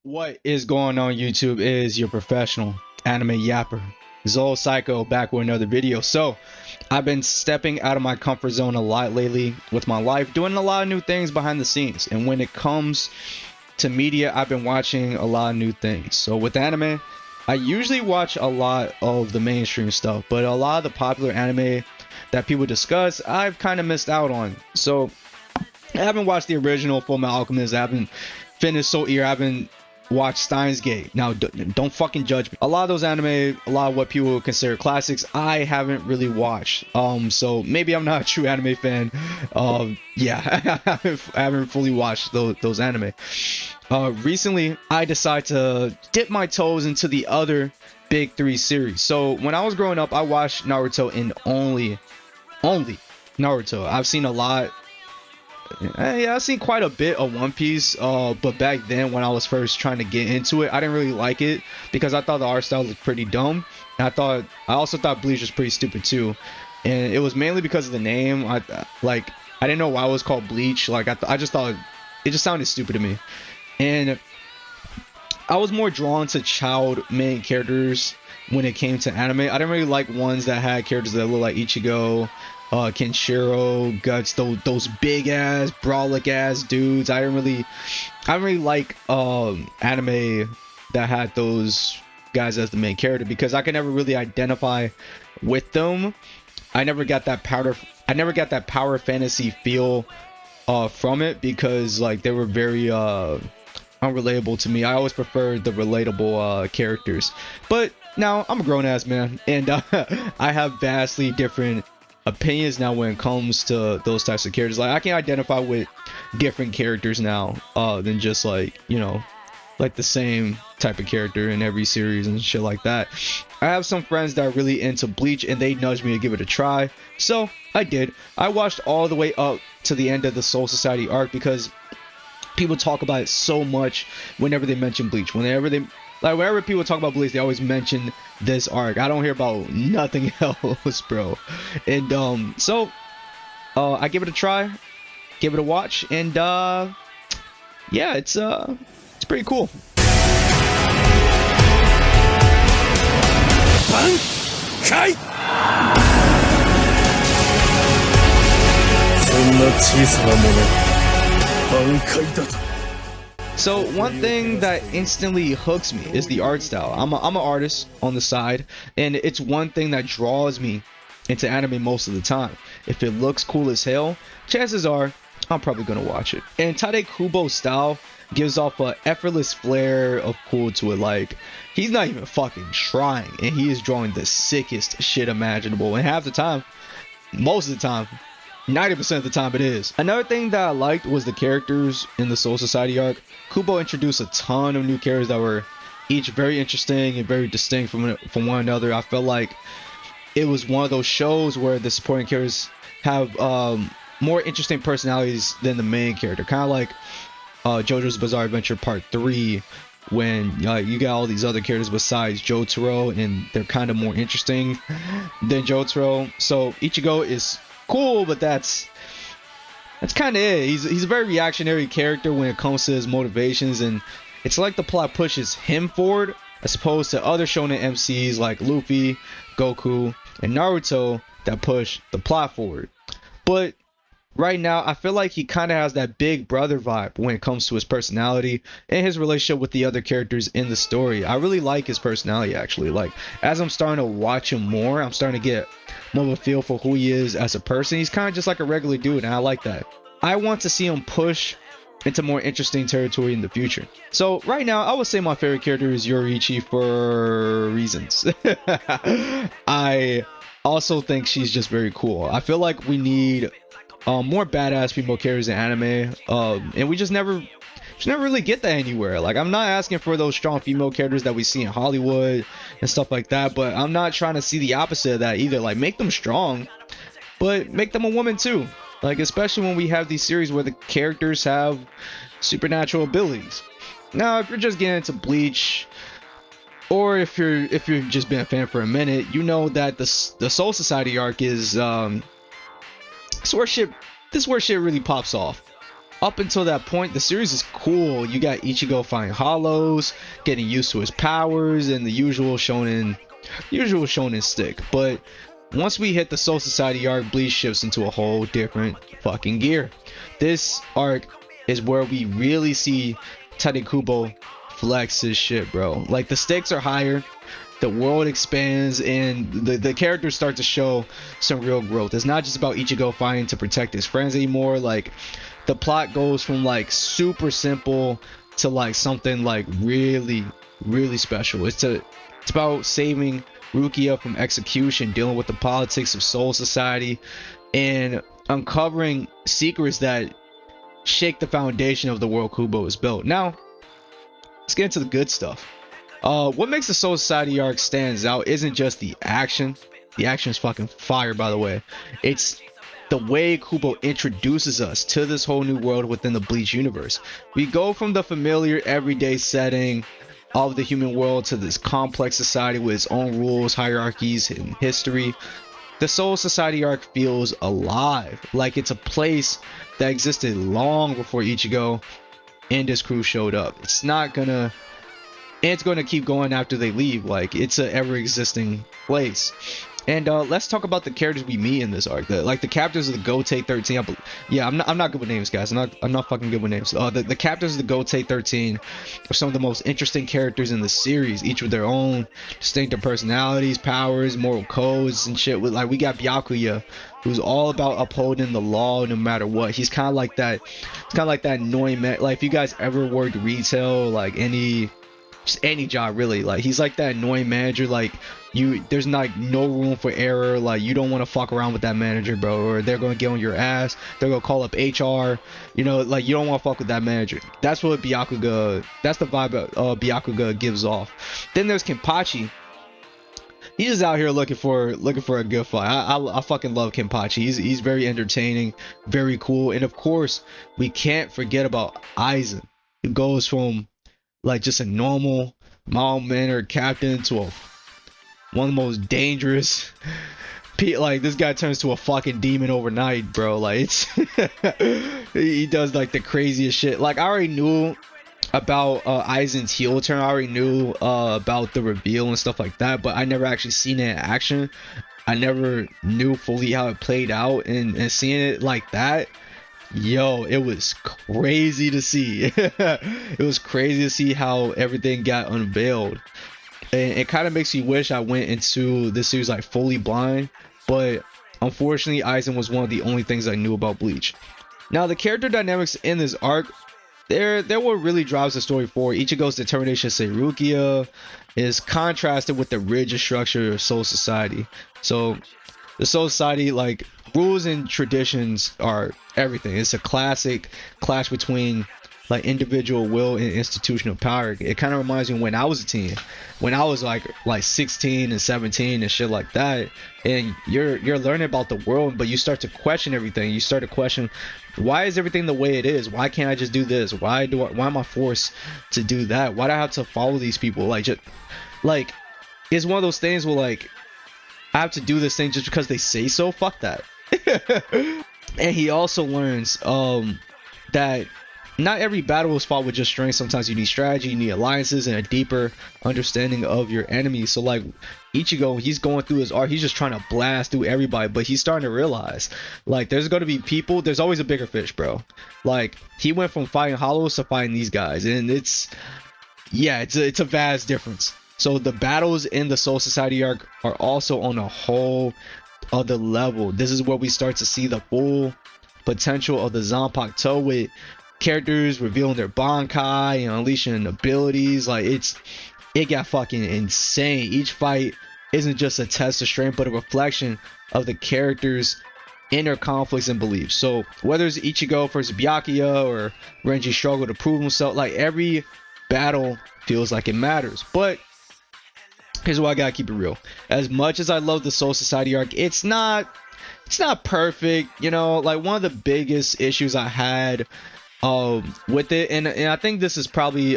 What is going on YouTube is your professional anime yapper, Zol Psycho, back with another video. So, I've been stepping out of my comfort zone a lot lately with my life, doing a lot of new things behind the scenes. And when it comes to media, I've been watching a lot of new things. So with anime, I usually watch a lot of the mainstream stuff, but a lot of the popular anime that people discuss, I've kind of missed out on. So, I haven't watched the original Fullmetal Alchemist. I haven't finished Soul Eater. I haven't watched Steins Gate. Now, don't fucking judge me. A lot of those anime, a lot of what people would consider classics, I haven't really watched. So maybe I'm not a true anime fan. Yeah, I haven't fully watched those anime. Recently, I decided to dip my toes into the other big three series. So when I was growing up, I watched Naruto and only Naruto. I've seen a lot. Yeah, I've seen quite a bit of One Piece, but back then when I was first trying to get into it, I didn't really like it because I thought the art style looked pretty dumb. And I also thought Bleach was pretty stupid too, and it was mainly because of the name. I didn't know why it was called Bleach. Like I just thought it just sounded stupid to me, and I was more drawn to child main characters when it came to anime. I didn't really like ones that had characters that look like Ichigo, Kenshiro, Guts, those big ass, brolic ass dudes. I don't really like anime that had those guys as the main character because I could never really identify with them. I never got that power fantasy feel from it because like they were very unrelatable to me. I always preferred the relatable characters. But now I'm a grown ass man and I have vastly different opinions now when it comes to those types of characters. Like I can identify with different characters now than just like, you know, like the same type of character in every series and shit like that. I have some friends that are really into Bleach and they nudged me to give it a try, so I did. I watched all the way up to the end of the Soul Society arc because people talk about it so much whenever they mention Bleach. Whenever people talk about Bleach, they always mention this arc. I don't hear about nothing else, bro. And I give it a try, give it a watch, and yeah, it's pretty cool. Bankai! So one thing that instantly hooks me is the art style. I'm an artist on the side, and it's one thing that draws me into anime most of the time. If it looks cool as hell, chances are I'm probably gonna watch it. And Tade Kubo's style gives off a effortless flair of cool to it. Like he's not even fucking trying, and he is drawing the sickest shit imaginable. And half the time, most of the time, 90% of the time it is. Another thing that I liked was the characters in the Soul Society arc. Kubo introduced a ton of new characters that were each very interesting and very distinct from one another. I felt like it was one of those shows where the supporting characters have more interesting personalities than the main character. Kind of like JoJo's Bizarre Adventure Part 3, when you got all these other characters besides Jotaro and they're kind of more interesting than Jotaro. So Ichigo is cool, but that's kind of it. He's a very reactionary character when it comes to his motivations, and it's like the plot pushes him forward as opposed to other shonen MCs like Luffy, Goku, and Naruto that push the plot forward. But right now I feel like he kind of has that big brother vibe when it comes to his personality and his relationship with the other characters in the story. I really like his personality actually. Like as I'm starting to watch him more, I'm starting to get more of a feel for who he is as a person. He's kind of just like a regular dude, and I like that. I want to see him push into more interesting territory in the future. So right now I would say my favorite character is Yoruichi for reasons. I also think she's just very cool. I feel like we need more badass female characters in anime, and we just never really get that anywhere. Like I'm not asking for those strong female characters that we see in Hollywood and stuff like that, but I'm not trying to see the opposite of that either. Like make them strong, but make them a woman too. Like especially when we have these series where the characters have supernatural abilities. Now if you're just getting into Bleach, or if you've just been a fan for a minute, you know that the Soul Society arc is this is where shit really pops off. up until that point, the series is cool. You got Ichigo fighting hollows, getting used to his powers, and the usual shonen stick. But once we hit the Soul Society arc, Bleach shifts into a whole different fucking gear. This arc is where we really see Tite Kubo flex his shit, bro. Like, the stakes are higher, the world expands, and the characters start to show some real growth. It's not just about Ichigo fighting to protect his friends anymore. Like, the plot goes from like super simple to like something like really, really special. It's about saving Rukia from execution, dealing with the politics of Soul Society, and uncovering secrets that shake the foundation of the world Kubo is built. Now, let's get into the good stuff. What makes the Soul Society arc stands out isn't just the action. The action is fucking fire, by the way. It's the way Kubo introduces us to this whole new world within the Bleach universe. We go from the familiar everyday setting of the human world to this complex society with its own rules, hierarchies, and history. The Soul Society arc feels alive, like it's a place that existed long before Ichigo and his crew showed up. It's gonna keep going after they leave. Like, it's a ever-existing place. And let's talk about the characters we meet in this arc. The captors of the Gotei 13. I'm not good with names, guys. I'm not fucking good with names. The captors of the Gotei 13 are some of the most interesting characters in the series, each with their own distinctive personalities, powers, moral codes, and shit. We got Byakuya, who's all about upholding the law no matter what. He's kind of like that. It's kind of like that annoying man. Like, if you guys ever worked retail, like any job really, like, he's like that annoying manager. Like, there's like no room for error. Like, you don't want to fuck around with that manager, bro, or they're gonna get on your ass. They're gonna call up HR, you know. Like, you don't want to fuck with that manager. That's what Byakuga, that's the vibe Byakuga gives off. Then there's Kenpachi. He's just out here looking for a good fight. I fucking love Kenpachi. He's very entertaining, very cool. And of course, we can't forget about Aizen, who goes from like just a normal mild-mannered captain to one of the most dangerous. Like, this guy turns to a fucking demon overnight, bro. Like, it's he does like the craziest shit. Like, I already knew about Aizen's heel turn. I already knew about the reveal and stuff like that, but I never actually seen it in action. I never knew fully how it played out, and seeing it like that, yo, it was crazy to see. It was crazy to see how everything got unveiled, and it kind of makes me wish I went into this series like fully blind. But unfortunately, Aizen was one of the only things I knew about Bleach. Now, the character dynamics in this arc, they're what really drives the story forward. Ichigo's determination to save Rukia is contrasted with the rigid structure of Soul Society. So the Soul Society, like, rules and traditions are everything. It's a classic clash between like individual will and institutional power. It kind of reminds me of when I was a teen, when I was like 16 and 17 and shit like that, and you're learning about the world, but you start to question everything. You start to question, why is everything the way it is? Why can't I just do this? Why am I forced to do that? Why do I have to follow these people? Like, just like, it's one of those things where, like, I have to do this thing just because they say so. Fuck that. And he also learns that not every battle is fought with just strength. Sometimes you need strategy, you need alliances, and a deeper understanding of your enemies. So like Ichigo, he's going through his arc, he's just trying to blast through everybody, but he's starting to realize, like, there's going to be people, there's always a bigger fish, bro. Like, he went from fighting hollows to fighting these guys, and it's a vast difference. So the battles in the Soul Society arc are also on a whole other level. This is where we start to see the full potential of the Zanpakuto, with characters revealing their Bankai and unleashing abilities. Like, it got fucking insane. Each fight isn't just a test of strength, but a reflection of the characters' inner conflicts and beliefs. So whether it's Ichigo versus Byakuya or Renji's struggle to prove himself, like, every battle feels like it matters. But here's why I gotta keep it real. As much as I love the Soul Society arc, it's not perfect, you know. Like, one of the biggest issues I had with it, and I think this is probably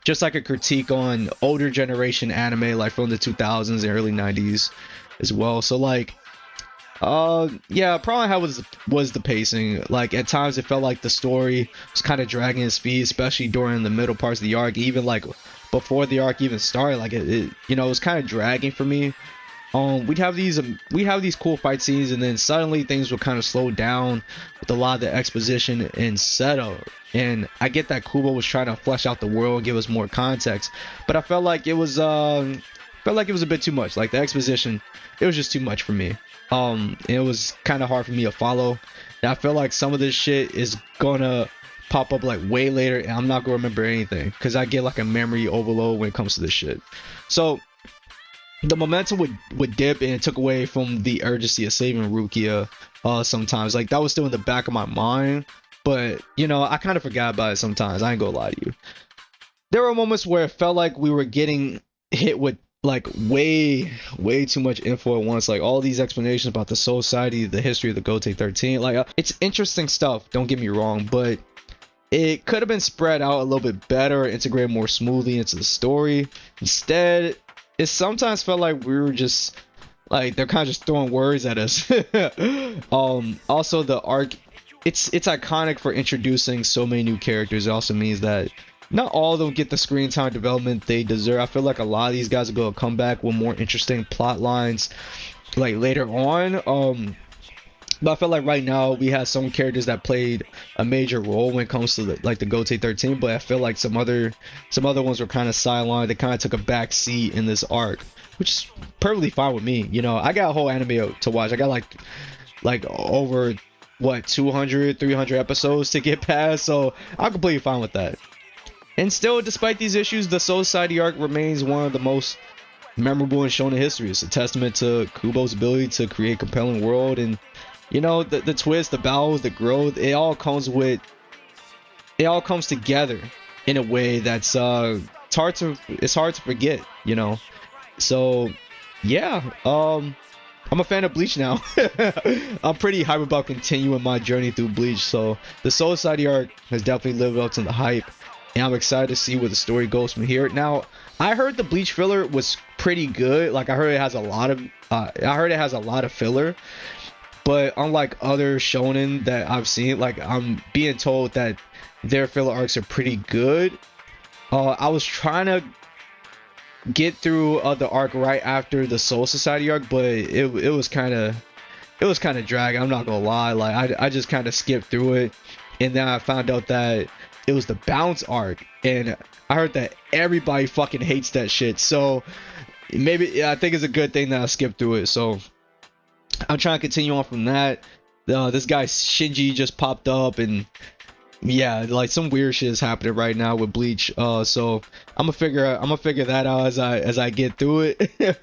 just like a critique on older generation anime, like from the 2000s and early 90s as well. So like, Yeah, problem I had was the pacing. Like at times it felt like the story was kind of dragging its feet, especially during the middle parts of the arc, even like before the arc even started. Like it was kind of dragging for me. We have these cool fight scenes, and then suddenly things will kind of slow down with a lot of the exposition and setup. And I get that Kubo was trying to flesh out the world and give us more context, but I felt like it was a bit too much. Like the exposition, it was just too much for me. It was kind of hard for me to follow. And I feel like some of this shit is gonna pop up like way later, and I'm not gonna remember anything because I get like a memory overload when it comes to this shit. So the momentum would dip, and it took away from the urgency of saving Rukia. Sometimes like that was still in the back of my mind, but I kind of forgot about it sometimes. I ain't gonna lie to you. There were moments where it felt like we were getting hit with like way too much info at once, like all these explanations about the Soul Society, the history of the Gotei 13. Like it's interesting stuff, don't get me wrong, but it could have been spread out a little bit better, integrated more smoothly into the story. Instead, it sometimes felt like we were just like they're kind of just throwing words at us. Also the arc, it's iconic for introducing so many new characters. It also means that not all of them get the screen time development they deserve. I feel like a lot of these guys are going to come back with more interesting plot lines like later on. But I feel like right now we have some characters that played a major role when it comes to the Gotei 13, but I feel like some other ones were kind of sidelined. They kind of took a back seat in this arc, which is perfectly fine with me. I got a whole anime to watch. I got like over what 200 300 episodes to get past, so I'm completely fine with that. And still, despite these issues, the Soul Society arc remains one of the most memorable in shonen history. It's a testament to Kubo's ability to create compelling world, and the twist, the battles, the growth. It all comes together in a way that's it's hard to forget. So yeah, I'm a fan of Bleach now. I'm pretty hype about continuing my journey through Bleach. So the Soul Society arc has definitely lived up to the hype, and I'm excited to see where the story goes from here. Now, I heard the Bleach filler was pretty good. Like I heard it has a lot of filler, but unlike other shonen that I've seen, like I'm being told that their filler arcs are pretty good. I was trying to get through the arc right after the Soul Society arc, but it was kind of dragging. I'm not gonna lie. Like I just kind of skipped through it, and then I found out that it was the Bounce arc, and I heard that everybody fucking hates that shit. So maybe, yeah, I think it's a good thing that I skipped through it. So I'm trying to continue on from that. This guy Shinji just popped up, and yeah, like some weird shit is happening right now with Bleach. So I'm gonna figure that out as I get through it.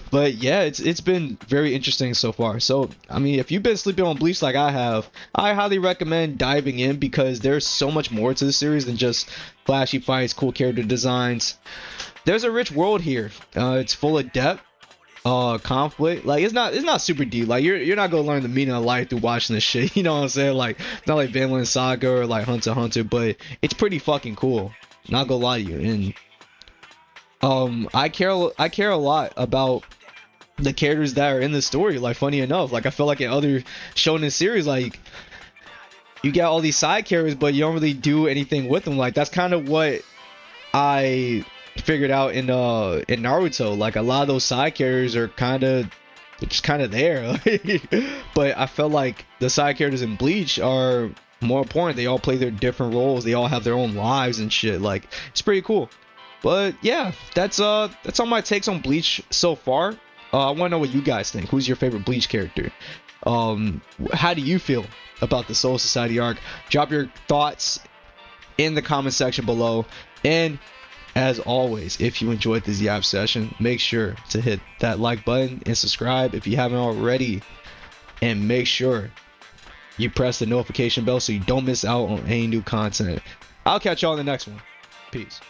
But yeah, it's been very interesting so far. So I mean, if you've been sleeping on Bleach like I have, I highly recommend diving in because there's so much more to the series than just flashy fights, cool character designs. There's a rich world here. It's full of depth, conflict. Like it's not super deep. Like you're not gonna learn the meaning of life through watching this shit. You know what I'm saying? Like it's not like Vinland Saga or like Hunter x Hunter, but it's pretty fucking cool. Not gonna lie to you. And I care a lot about the characters that are in the story. Like funny enough, like I feel like in other shonen series, like you get all these side characters, but you don't really do anything with them. Like that's kind of what I figured out in Naruto. Like a lot of those side characters are just kind of there. But I felt like the side characters in Bleach are more important. They all play their different roles. They all have their own lives and shit. Like it's pretty cool. But yeah, that's all my takes on Bleach so far. I want to know what you guys think. Who's your favorite Bleach character? How do you feel about the Soul Society arc? Drop your thoughts in the comment section below. And as always, if you enjoyed this Yap session, make sure to hit that like button and subscribe if you haven't already. And make sure you press the notification bell so you don't miss out on any new content. I'll catch y'all in the next one. Peace.